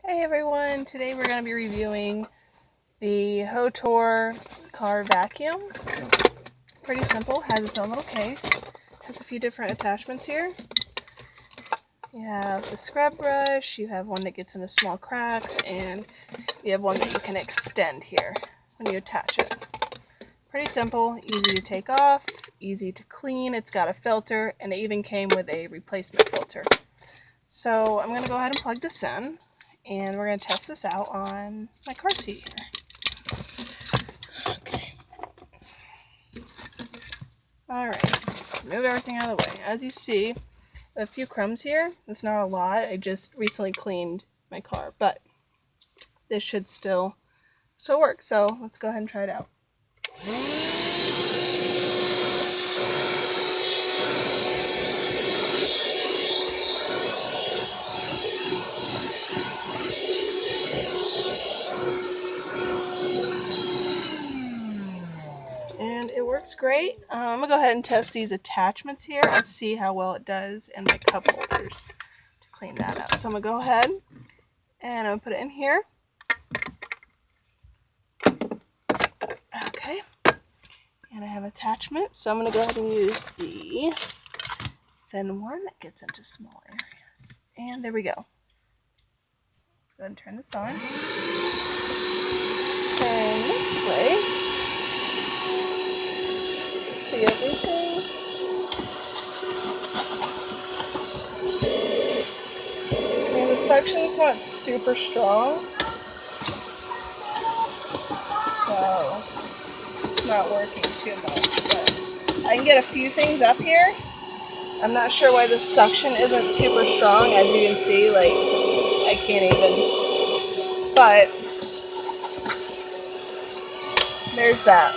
Hey everyone, today we're going to be reviewing the HOTOR car vacuum. Pretty simple, has its own little case, has a few different attachments here. You have the scrub brush, you have one that gets into small cracks, and you have one that you can extend here when you attach it. Pretty simple, easy to take off, easy to clean. It's got a filter, and it even came with a replacement filter. So I'm going to go ahead and plug this in, and we're going to test this out on my car seat here. Okay. Alright, move everything out of the way. As you see, a few crumbs here. It's not a lot. I just recently cleaned my car, but this should still work. So let's go ahead and try it out. And it works great. I'm going to go ahead and test these attachments here and see how well it does in my cup holders to clean that out. So I'm going to go ahead and I'm going to put it in here. Okay. And I have attachments, so I'm going to go ahead and use the thin one that gets into small areas. And there we go. So let's go ahead and turn this on. Turn this way. See everything. And the suction's not super strong, so it's not working too much. But I can get a few things up here. I'm not sure why the suction isn't super strong. As you can see, like, I can't even. But there's that.